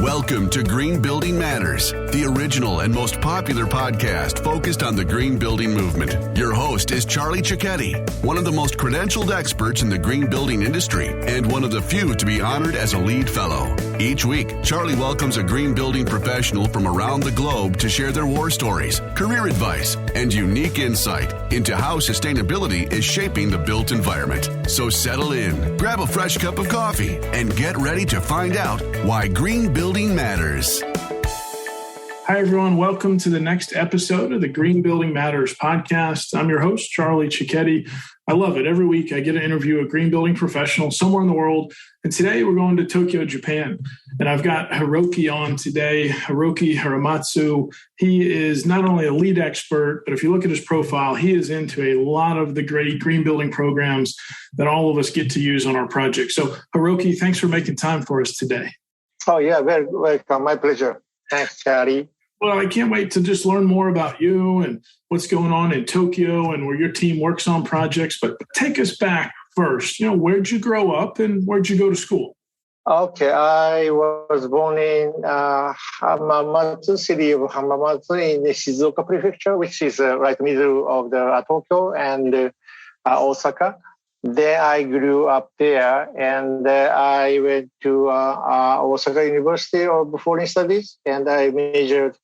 Welcome to Green Building Matters, the original and most popular podcast focused on the green building movement. Your host is Charlie Cicchetti, one of the most credentialed experts in the green building industry and one of the few to be honored as a LEED Fellow. Each week, Charlie welcomes a green building professional from around the globe to share their war stories, career advice, and unique insight into how sustainability is shaping the built environment. So settle in, grab a fresh cup of coffee, and get ready to find out why green building matters. Hi, everyone. Welcome to the next episode of the Green Building Matters podcast. I'm your host, Charlie Cicchetti. I love it. Every week, I get to interview a green building professional somewhere in the world. And today, we're going to Tokyo, Japan. And I've got Hiroki on today, Hiroki Hiramatsu. He is not only a LEED expert, but if you look at his profile, he is into a lot of the great green building programs that all of us get to use on our projects. So, Hiroki, thanks for making time for us today. Oh, yeah, very welcome. My pleasure. Thanks, Charlie. Well, I can't wait to just learn more about you and what's going on in Tokyo and where your team works on projects. But take us back first. Where'd you grow up and where'd you go to school? Okay, I was born in Hamamatsu, city of Hamamatsu in the Shizuoka Prefecture, which is right middle of the Tokyo and Osaka. Then I grew up there, and I went to Osaka University of Foreign Studies, and I majored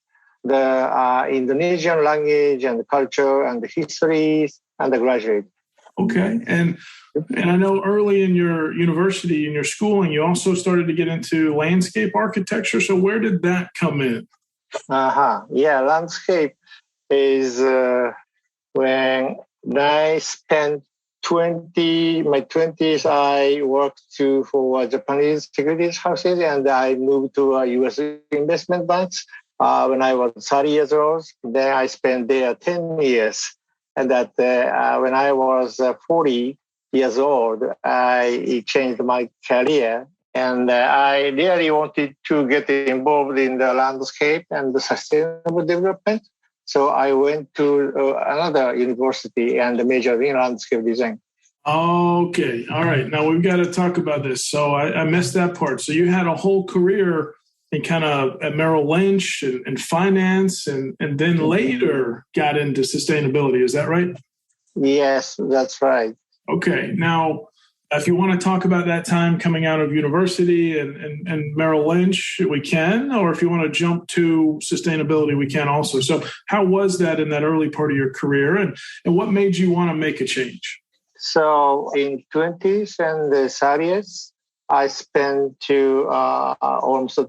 the Indonesian language and culture and history undergraduate. Okay, and I know early in your university, in your schooling, you also started to get into landscape architecture. So where did that come in? Yeah, landscape is when I spent my 20s, I worked for Japanese securities houses, and I moved to U.S. investment banks when I was 30 years old. Then I spent there 10 years. And that when I was 40 years old, I changed my career. And I really wanted to get involved in the landscape and the sustainable development. So I went to another university and majored in landscape design. Okay. All right. Now we've got to talk about this. So I missed that part. So you had a whole career in kind of at Merrill Lynch and finance and then later got into sustainability. Is that right? Yes, that's right. Okay. Now, if you want to talk about that time coming out of university and Merrill Lynch, we can, or if you want to jump to sustainability, we can also. So how was that in that early part of your career and what made you want to make a change? So in 20s and 30s, I spent almost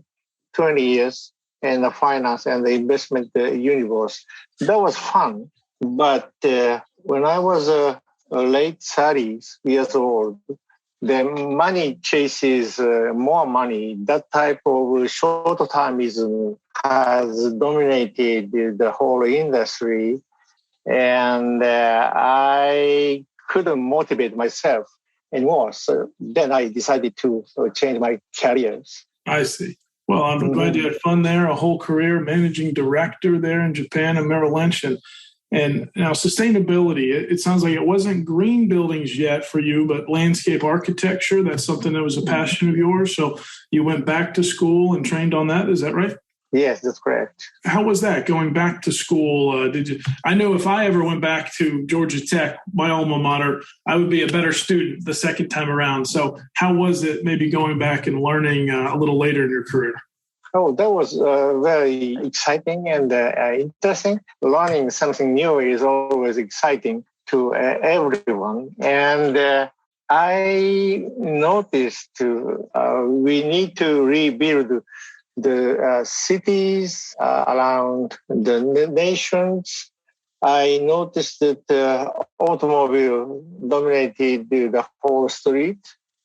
20 years in the finance and the investment universe. That was fun. But when I was late 30s years old, the money chases more money. That type of short-termism has dominated the whole industry. And I couldn't motivate myself anymore. So then I decided to change my careers. I see. Well, I'm glad you had fun there, a whole career managing director there in Japan and Merrill Lynch. And now sustainability, it sounds like it wasn't green buildings yet for you, but landscape architecture, that's something that was a passion of yours. So you went back to school and trained on that. Is that right? Yes, that's correct. How was that going back to school? I know if I ever went back to Georgia Tech, my alma mater, I would be a better student the second time around. So how was it maybe going back and learning a little later in your career? Oh, that was very exciting and interesting. Learning something new is always exciting to everyone. And I noticed we need to rebuild the cities around the nations. I noticed that automobile dominated the whole street.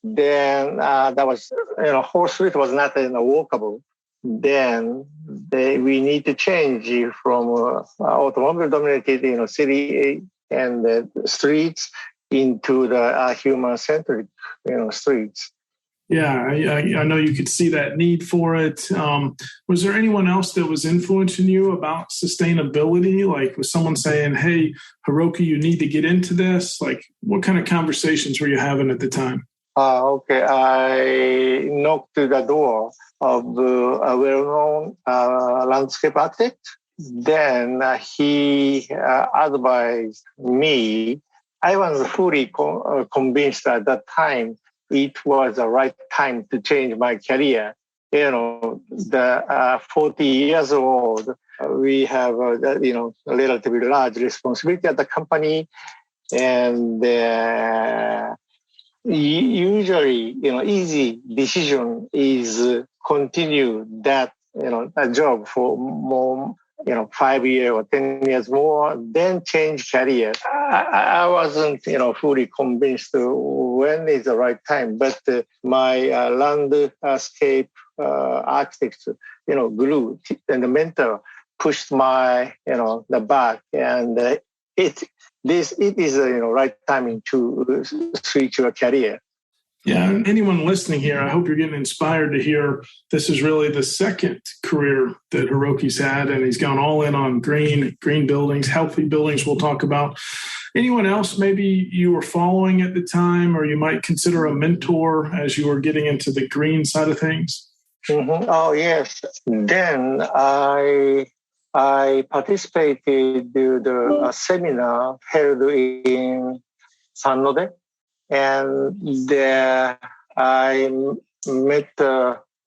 Then that was, whole street was not walkable. Then we need to change from automobile dominated, city and the streets into the human-centric, streets. Yeah, I know you could see that need for it. Was there anyone else that was influencing you about sustainability? Like, was someone saying, hey, Hiroki, you need to get into this? Like, what kind of conversations were you having at the time? Okay. I knocked to the door of a well-known landscape architect. Then he advised me. I was fully convinced at that time it was the right time to change my career. The 40 years old, we have a relatively large responsibility at the company, and usually, easy decision is continue that, a job for more, 5 years or 10 years more, then change career. I wasn't, fully convinced when is the right time, but my landscape architect, grew, and the mentor pushed my, the back, and it is right timing to switch your career. Yeah, and anyone listening here, I hope you're getting inspired to hear this is really the second career that Hiroki's had, and he's gone all in on green buildings, healthy buildings we'll talk about. Anyone else maybe you were following at the time, or you might consider a mentor as you were getting into the green side of things? Mm-hmm. Oh, yes. Then I participated in the seminar held in San Jose, and there I met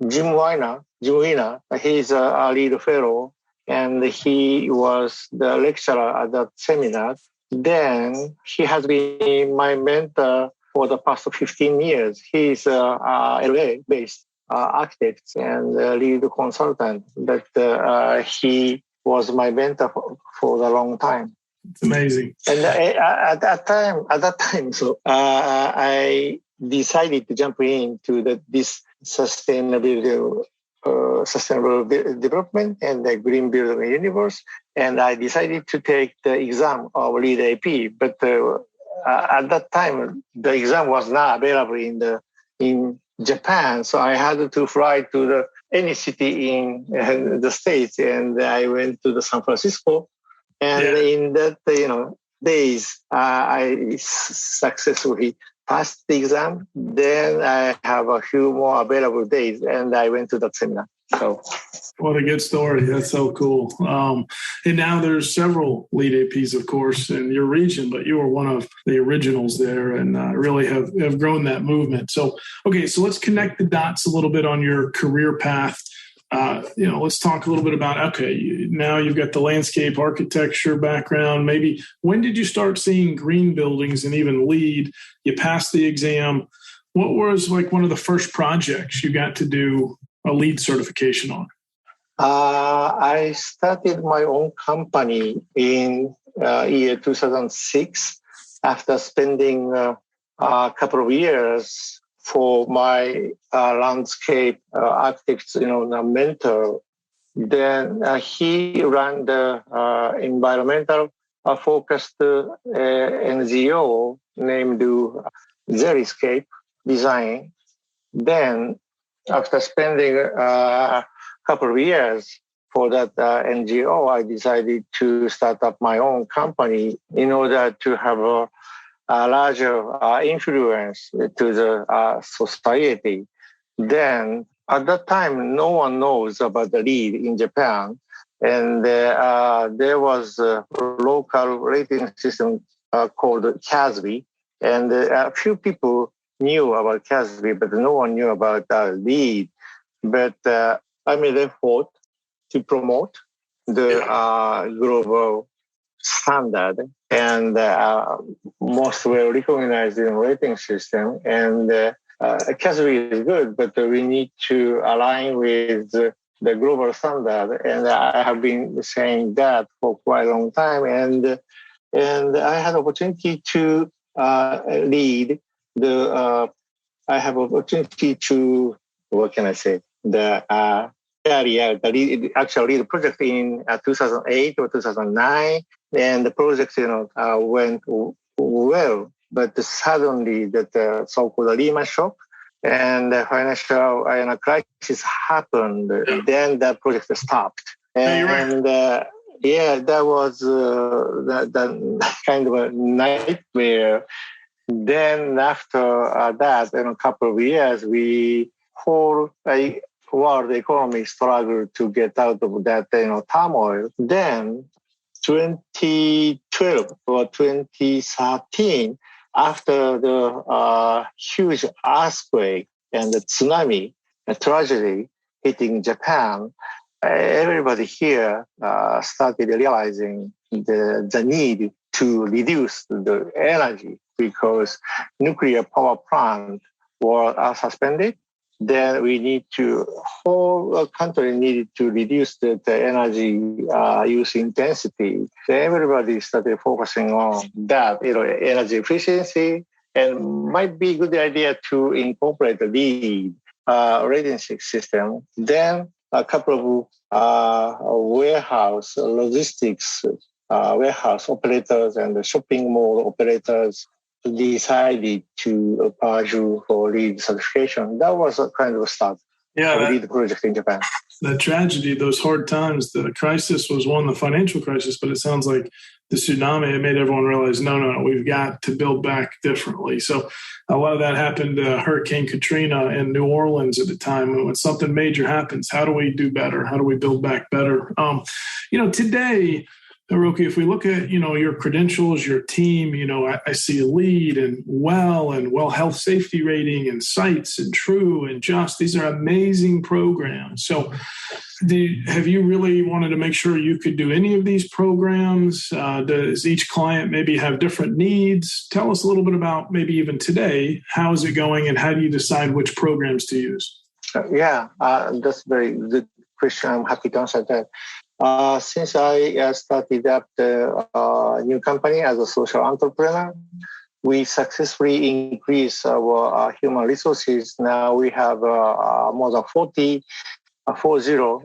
Jim Weiner. He's a LEED fellow, and he was the lecturer at that seminar. Then he has been my mentor for the past 15 years. He's LA-based architect and LEED consultant, but he was my mentor for a long time. It's amazing. And at that time, so I decided to jump into this sustainable development and the green building universe. And I decided to take the exam of LEED AP. But at that time, the exam was not available in Japan, so I had to fly to any city in the States, and I went to the San Francisco. And in that, days, I successfully passed the exam. Then I have a few more available days, and I went to that seminar. So, what a good story. That's so cool. And now there's several LEED APs, of course, in your region, but you were one of the originals there and really have grown that movement. So, okay, so let's connect the dots a little bit on your career path. Let's talk a little bit about, now you've got the landscape architecture background. Maybe when did you start seeing green buildings and even LEED? You passed the exam. What was like one of the first projects you got to do a LEED certification on? I started my own company in year 2006 after spending a couple of years for my landscape architect, mentor. Then he ran the environmental focused NGO named CSR Design. Then after spending a couple of years for that NGO, I decided to start up my own company in order to have a larger influence to the society. Then at that time, no one knows about the LEED in Japan. And there was a local rating system called CASBEE. And a few people knew about CASBEE, but no one knew about LEED. But I made an effort to promote the global standard and most well recognized rating system. And CASBEE is good, but we need to align with the global standard. And I have been saying that for quite a long time. And I had opportunity to lead the. I have opportunity to, what can I say? The project in 2008 or 2009, and the project, went well, but suddenly that so-called Lehman shock and the financial crisis happened. Then that project stopped, and that was the kind of a nightmare. Then after that, in a couple of years, whole world economy struggled to get out of that turmoil. Then 2012 or 2013, after the huge earthquake and the tsunami, a tragedy hitting Japan, everybody here started realizing the need to reduce the energy because nuclear power plants were suspended. Then whole country needed to reduce the energy use intensity. So everybody started focusing on that, energy efficiency, and might be a good idea to incorporate the LEED rating system. Then a couple of warehouse logistics, warehouse operators and the shopping mall operators decided to pursue for LEED certification. That was a kind of a start of the LEED project in Japan. That tragedy, those hard times, the crisis was one, the financial crisis, but it sounds like the tsunami, it made everyone realize, no, we've got to build back differently. So a lot of that happened, Hurricane Katrina in New Orleans at the time. When something major happens, how do we do better? How do we build back better? Today, Hiroki, if we look at, your credentials, your team, I see LEED and well health safety rating and sites and true and just. These are amazing programs. So have you really wanted to make sure you could do any of these programs? Does each client maybe have different needs? Tell us a little bit about maybe even today, how is it going and how do you decide which programs to use? That's a very good question. I'm happy to answer that. Since I started up the new company as a social entrepreneur, we successfully increased our human resources. Now we have more than 40 personnel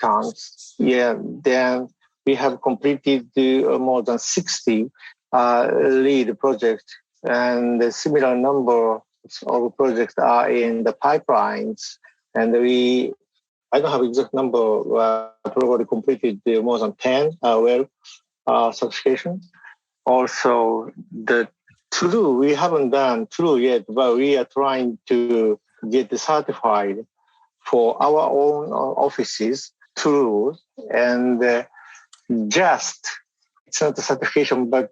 consultants. Then we have completed more than 60 LEED projects, and a similar number of projects are in the pipelines. And I don't have exact number, probably completed more than 10 certifications. Also, the True, we haven't done True yet, but we are trying to get certified for our own offices, True, and just, it's not a certification, but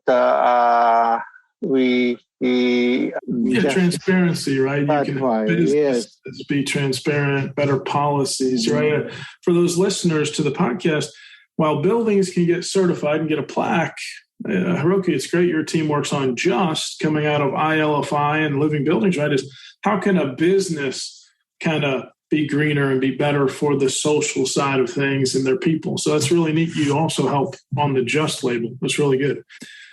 transparency, right? You can be transparent, better policies, right? For those listeners to the podcast, while buildings can get certified and get a plaque, Hiroki, it's great your team works on just coming out of ILFI and living buildings, right? Is how can a business kind of be greener and be better for the social side of things and their people? So that's really neat. You also help on the just label. That's really good.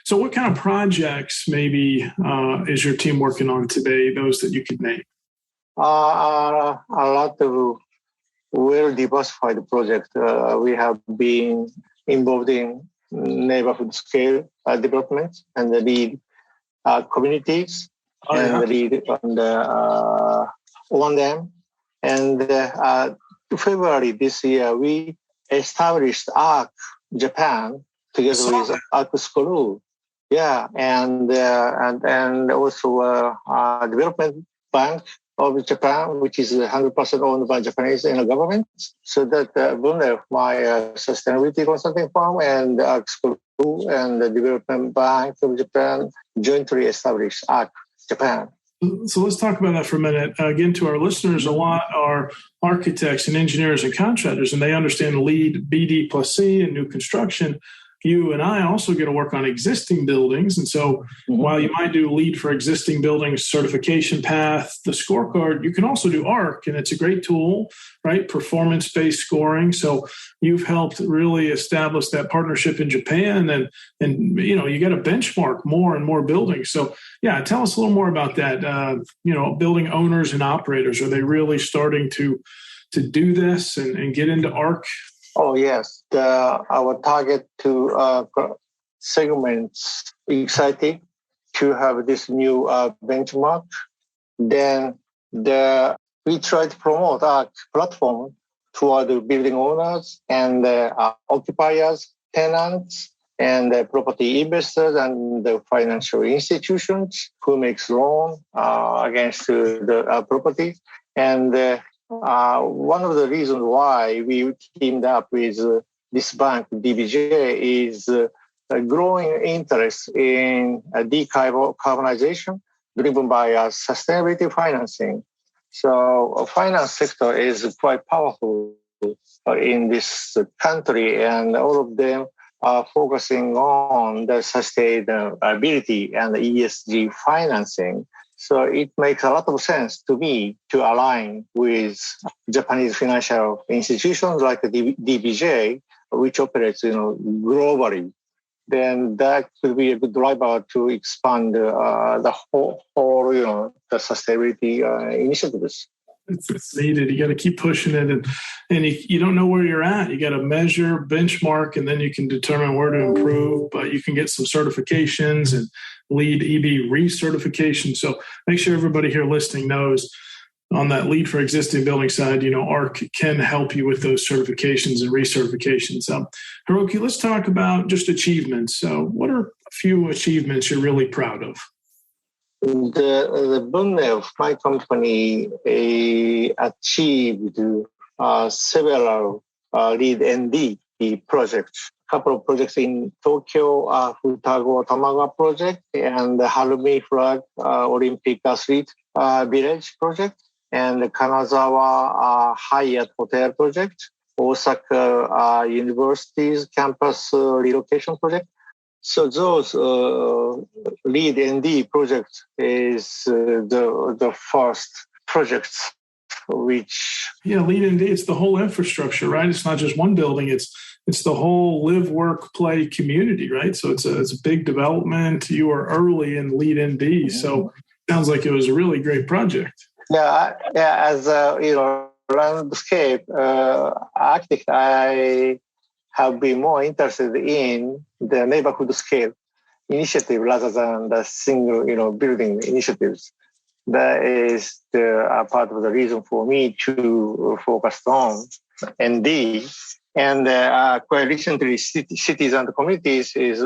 So what kind of projects maybe is your team working on today, those that you could name? A lot of well-diversified projects. We have been involved in neighborhood scale development and the LEED communities and the LEED on them. And February this year, we established ARC Japan together with ARC School. And also Development Bank of Japan, which is 100% owned by Japanese government. So that Woonerf, my sustainability consulting firm, and ARC School and the Development Bank of Japan jointly established ARC Japan. So let's talk about that for a minute. Again, to our listeners, a lot are architects and engineers and contractors, and they understand LEED, BD+C, and new construction. You and I also get to work on existing buildings. And so while you might do LEED for existing buildings, certification path, the scorecard, you can also do ARC, and it's a great tool, right? Performance-based scoring. So you've helped really establish that partnership in Japan, and you got to benchmark more and more buildings. So tell us a little more about that. Building owners and operators, are they really starting to do this and get into ARC? Oh, yes. Our target to segments excited to have this new benchmark. Then we try to promote our platform to other building owners and occupiers, tenants, and the property investors and the financial institutions who makes loan against the property. And one of the reasons why we teamed up with this bank, DBJ, is a growing interest in decarbonization driven by sustainability financing. So finance sector is quite powerful in this country, and all of them are focusing on the sustainability and the ESG financing. So it makes a lot of sense to me to align with Japanese financial institutions like the DBJ, which operates globally. Then that could be a good driver to expand the whole the sustainability initiatives. It's needed. You got to keep pushing it, and you don't know where you're at. You got to measure, benchmark, and then you can determine where to improve. But you can get some certifications and LEED EB recertification. So make sure everybody here listening knows on that LEED for existing building side, ARC can help you with those certifications and recertifications. Hiroki, let's talk about just achievements. So what are a few achievements you're really proud of? The Woonerf, my company, achieved several LEED ND projects. A couple of projects in Tokyo, Futago Tamaga project, and the Harumi Flag Olympic Athlete Village project, and the Kanazawa Hyatt Hotel project, Osaka University's campus relocation project. So those LEED ND projects is the first projects which... Yeah, LEED ND, it's the whole infrastructure, right? It's not just one building, it's the whole live, work, play community, right? So it's a big development. You are early in LEED ND, so it sounds like it was a really great project. Yeah. As landscape architect, I have been more interested in the neighborhood scale initiative rather than the single, building initiatives. That is the part of the reason for me to focus on ND. And quite recently, cities and communities is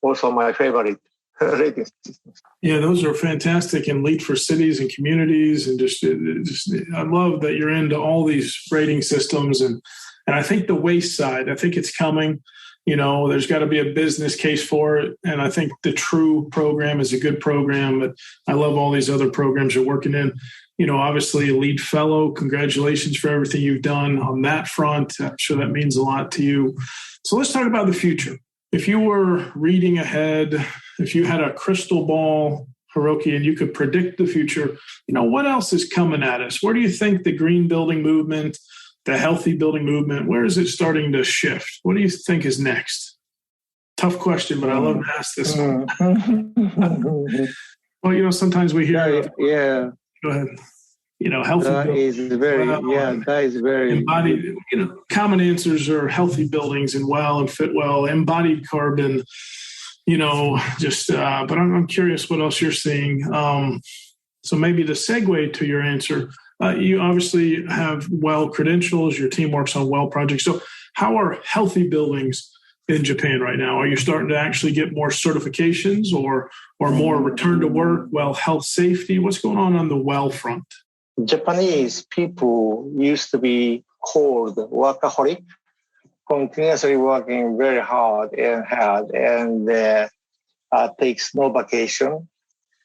also my favorite rating system. Yeah, those are fantastic, and LEED for cities and communities. And just I love that you're into all these rating systems. And I think the waste side, I think it's coming. There's got to be a business case for it. And I think the TRUE program is a good program. But I love all these other programs you're working in. Obviously a LEED fellow. Congratulations for everything you've done on that front. I'm sure that means a lot to you. So let's talk about the future. If you were reading ahead, if you had a crystal ball, Hiroki, and you could predict the future, what else is coming at us? Where do you think the green building movement, the healthy building movement, where is it starting to shift? What do you think is next? Tough question, but I love to ask this one. Well, sometimes we hear... Yeah. Go ahead. Healthy buildings. That is very embodied. Common answers are healthy buildings and and fit well, embodied carbon. But I'm curious what else you're seeing. So maybe to segue to your answer, you obviously have WELL credentials. Your team works on WELL projects. So how are healthy buildings in Japan right now? Are you starting to actually get more certifications or more return to work, health, safety? What's going on the WELL front? Japanese people used to be called workaholic, continuously working very hard and takes no vacation.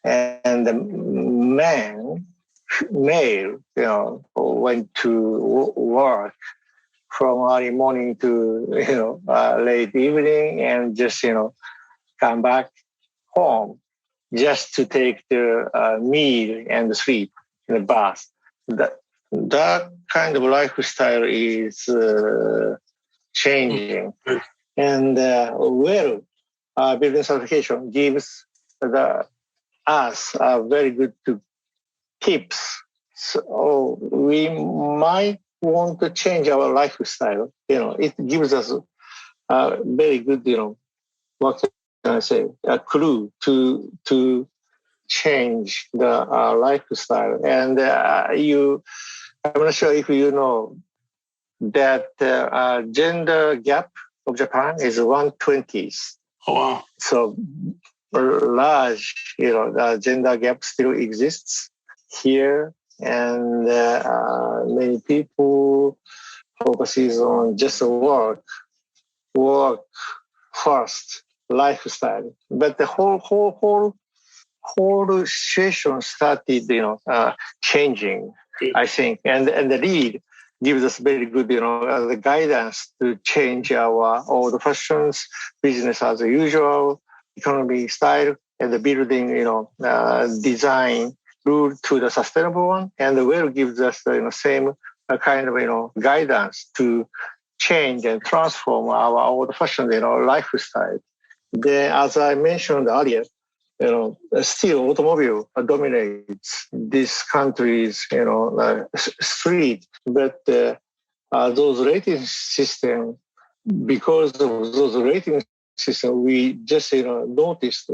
And the male, went to work from early morning to, late evening and just, come back home just to take the meal and sleep in the bath. That kind of lifestyle is changing. And building certification gives us very good tips. So we might want to change our lifestyle. It gives us a very good, what can I say, a clue to change the lifestyle. And I'm not sure if you know that gender gap of Japan is 1/20th. Oh, wow. So large, gender gap still exists here, and many people focuses on just work first, lifestyle. But the whole situation started, changing, I think, and the LEED gives us very good, the guidance to change our old fashions, business as usual, economy style, and the building, design rule to the sustainable one. And the WELL gives us the same kind of, guidance to change and transform our old fashioned, lifestyle. Then, as I mentioned earlier, still automobile dominates this country's, street. But those rating system, because of those rating system, we just, noticed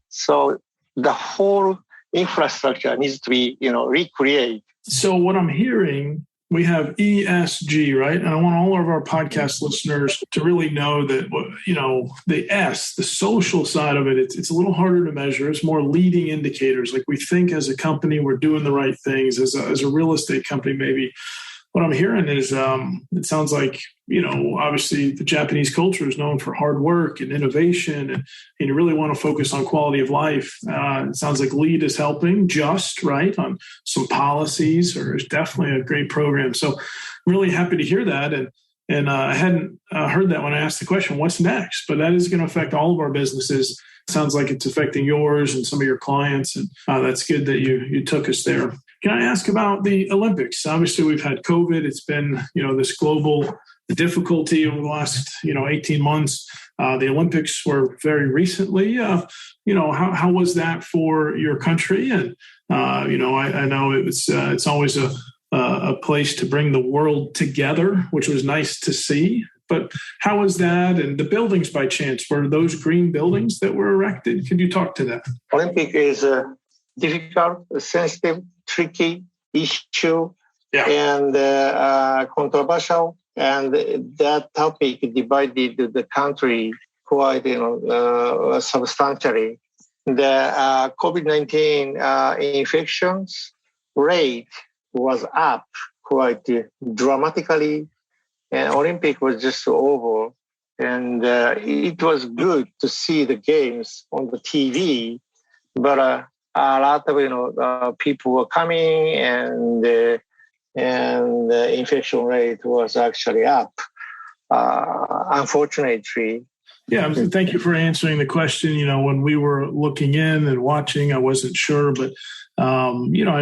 so the whole infrastructure needs to be, recreated. So what I'm hearing, we have ESG, right? And I want all of our podcast listeners to really know that, the S, the social side of it, it's a little harder to measure. It's more leading indicators. Like we think as a company, we're doing the right things. As a real estate company, maybe what I'm hearing is it sounds like, obviously the Japanese culture is known for hard work and innovation, and you really want to focus on quality of life. It sounds like LEED is helping right, on some policies, or it's definitely a great program. So I'm really happy to hear that. And I hadn't heard that when I asked the question, what's next? But that is going to affect all of our businesses. It sounds like it's affecting yours and some of your clients. And that's good that you took us there. Can I ask about the Olympics? Obviously, we've had COVID. It's been, this global difficulty over the last, 18 months. The Olympics were very recently. How was that for your country? And, I know it's always a place to bring the world together, which was nice to see. But how was that? And the buildings, by chance, were those green buildings that were erected? Could you talk to that? Olympic is a difficult, sensitive, tricky issue, and controversial. And that topic divided the country quite, substantially. The COVID-19 infections rate was up quite dramatically, and Olympic was just over. And it was good to see the games on the TV, but a lot of people were coming, and the infection rate was actually up, unfortunately. Yeah, thank you for answering the question. When we were looking in and watching, I wasn't sure, but I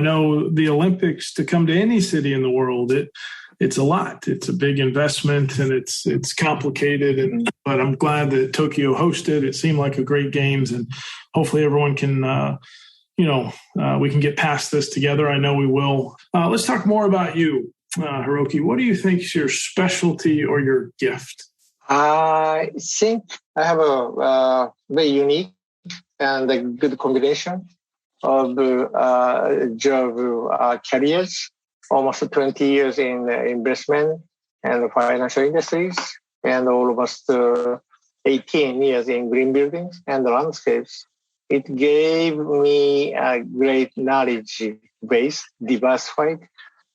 know the Olympics, to come to any city in the world, it's a lot. It's a big investment, and it's complicated. But I'm glad that Tokyo hosted. It seemed like a great games, and hopefully everyone can, we can get past this together. I know we will. Let's talk more about you, Hiroki. What do you think is your specialty or your gift? I think I have a very unique and a good combination of job careers. Almost 20 years in investment and financial industries, and almost 18 years in green buildings and landscapes. It gave me a great knowledge base, diversified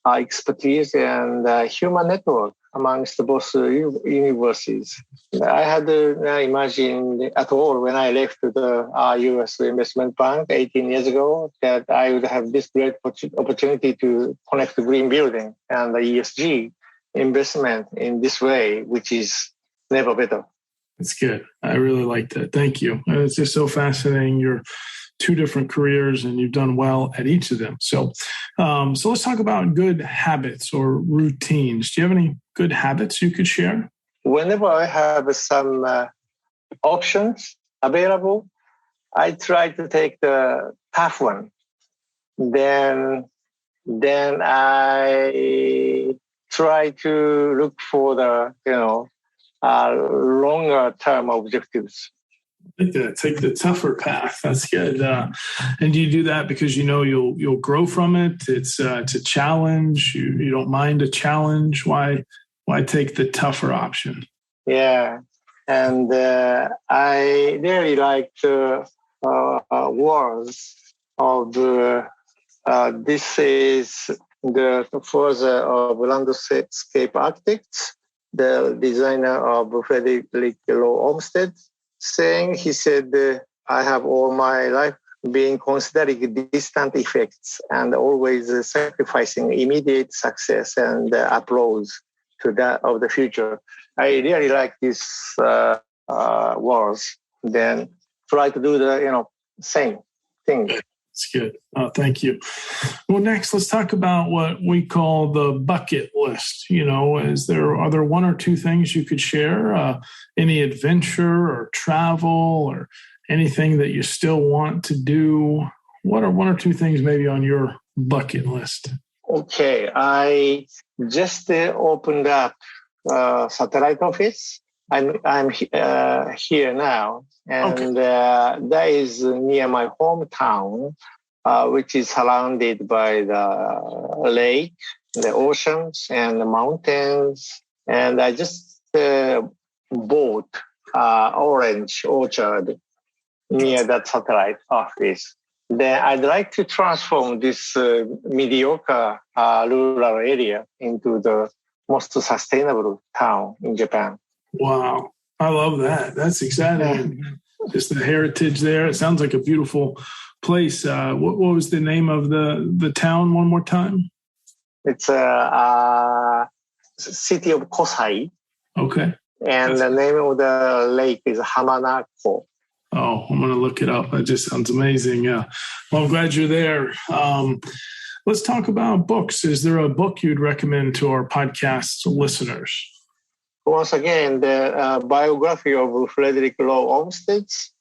expertise, and human network amongst both universities. I had imagined at all when I left the U.S. investment bank 18 years ago that I would have this great opportunity to connect the green building and the ESG investment in this way, which is never better. That's good. I really like that. Thank you. It's just so fascinating. You're two different careers, and you've done well at each of them. So let's talk about good habits or routines. Do you have any good habits you could share? Whenever I have some options available, I try to take the tough one. Then I try to look for the longer term objectives. Take the tougher path. That's good. And do you do that because you'll grow from it? It's a challenge. You don't mind a challenge. Why take the tougher option? Yeah. And I really liked words of this is the father of landscape architects, the designer of Frederick Law Olmsted, saying, he said, I have all my life been considering distant effects and always sacrificing immediate success and applause to that of the future. I really like these words. Then try to do the same thing. That's good. Thank you. Well, next, let's talk about what we call the bucket list. Are there one or two things you could share? Any adventure or travel or anything that you still want to do? What are one or two things maybe on your bucket list? Okay, I just opened up satellite office. I'm here now, and that is near my hometown, which is surrounded by the lake, the oceans, and the mountains. And I just bought orange orchard near that satellite office. Then I'd like to transform this mediocre rural area into the most sustainable town in Japan. Wow. I love that. That's exciting. Just the heritage there. It sounds like a beautiful place. What was the name of the town one more time? It's city of Kosai. Okay. And the name of the lake is Hamanako. Oh, I'm going to look it up. That just sounds amazing. Yeah. Well, I'm glad you're there. Let's talk about books. Is there a book you'd recommend to our podcast listeners? Once again, the biography of Frederick Law Olmsted's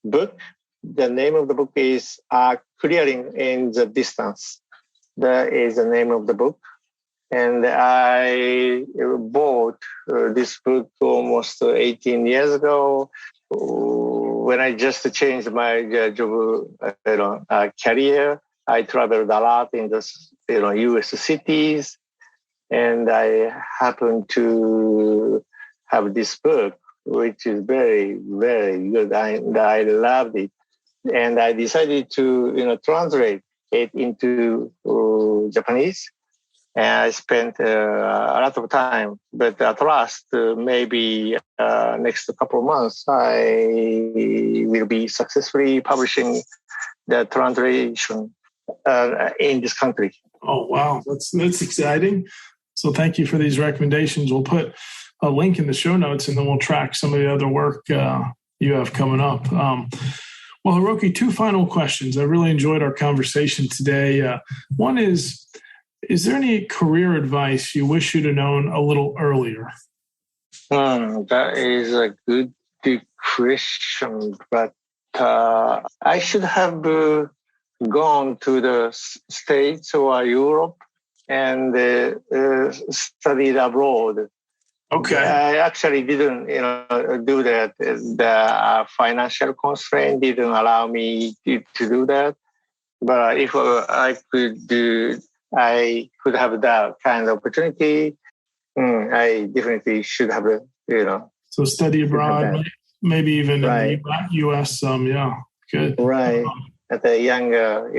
book. The name of the book is Clearing in the Distance. That is the name of the book. And I bought this book almost 18 years ago when I just changed my job, career. I traveled a lot in the U.S. cities. And I happened to have this book, which is very, very good. I loved it. And I decided to, translate it into Japanese. And I spent a lot of time. But at last, maybe next couple of months, I will be successfully publishing the translation in this country. Oh, wow. That's exciting. So thank you for these recommendations. We'll put a link in the show notes, and then we'll track some of the other work you have coming up. Well, Hiroki, two final questions. I really enjoyed our conversation today. One is there any career advice you wish you'd have known a little earlier? That is a good question, but I should have gone to the States or Europe and studied abroad. Okay. I actually didn't, do that. The financial constraint didn't allow me to do that. But if I could have that kind of opportunity, I definitely should have, So study abroad, maybe even right. in the U.S. Yeah, good. Right. At a younger,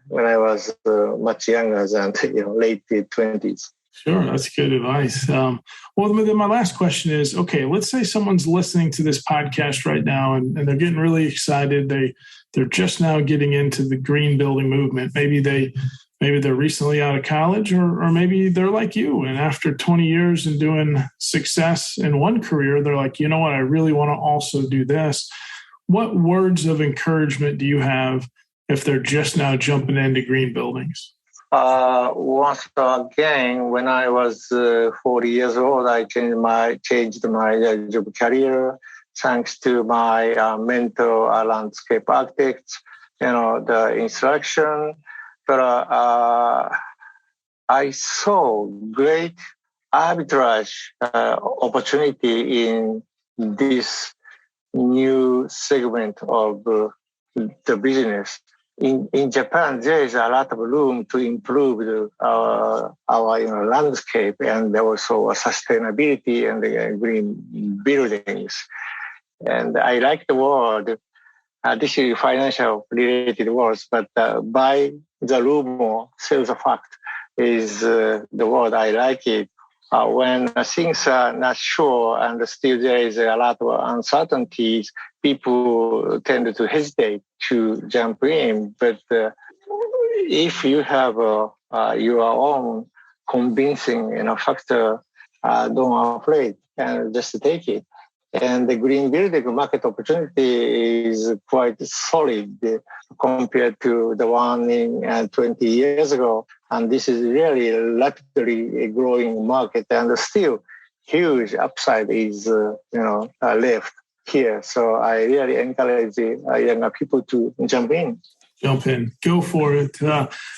when I was much younger than, late 20s. Sure, that's good advice. Well, then my last question is, okay, let's say someone's listening to this podcast right now and they're getting really excited. They're just now getting into the green building movement. Maybe they're recently out of college, or maybe they're like you. And after 20 years and doing success in one career, they're like, you know what, I really want to also do this. What words of encouragement do you have if they're just now jumping into green buildings? Once again, when I was 40 years old, I changed my job career thanks to my mentor, landscape architect, the instruction. But I saw great arbitrage opportunity in this new segment of the business. in Japan, there is a lot of room to improve our landscape and also sustainability and the green buildings. And I like the word. This is financial related words, but buy the rumor, sell the fact is the word I like it. When things are not sure and still there is a lot of uncertainties, people tend to hesitate to jump in. But if you have your own convincing factor, don't afraid and just take it. And the green building market opportunity is quite solid compared to the one in 20 years ago. And this is really rapidly growing market, and still huge upside is left here. So I really encourage younger people to jump in. Jump in. Go for it.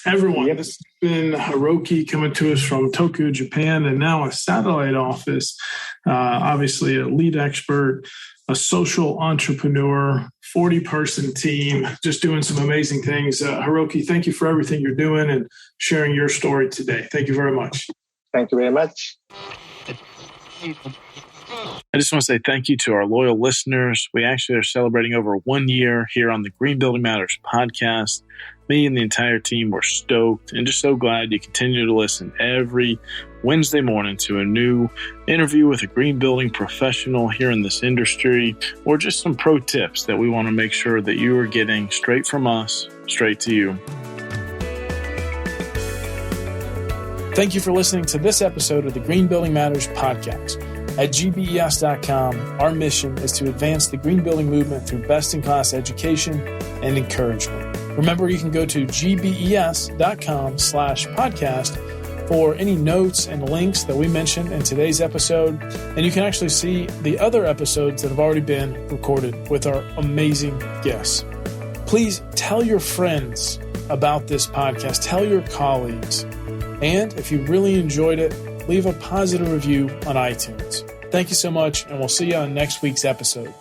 Everyone, This has been Hiroki coming to us from Tokyo, Japan, and now a satellite office. Obviously a lead expert, a social entrepreneur, 40-person team, just doing some amazing things. Hiroki, thank you for everything you're doing and sharing your story today. Thank you very much. Thank you very much. I just want to say thank you to our loyal listeners. We actually are celebrating over 1 year here on the Green Building Matters podcast. Me and the entire team were stoked and just so glad you continue to listen every Wednesday morning to a new interview with a green building professional here in this industry, or just some pro tips that we want to make sure that you are getting straight from us, straight to you. Thank you for listening to this episode of the Green Building Matters podcast. At GBES.com, our mission is to advance the green building movement through best-in-class education and encouragement. Remember, you can go to gbes.com/podcast for any notes and links that we mentioned in today's episode. And you can actually see the other episodes that have already been recorded with our amazing guests. Please tell your friends about this podcast. Tell your colleagues. And if you really enjoyed it, leave a positive review on iTunes. Thank you so much, and we'll see you on next week's episode.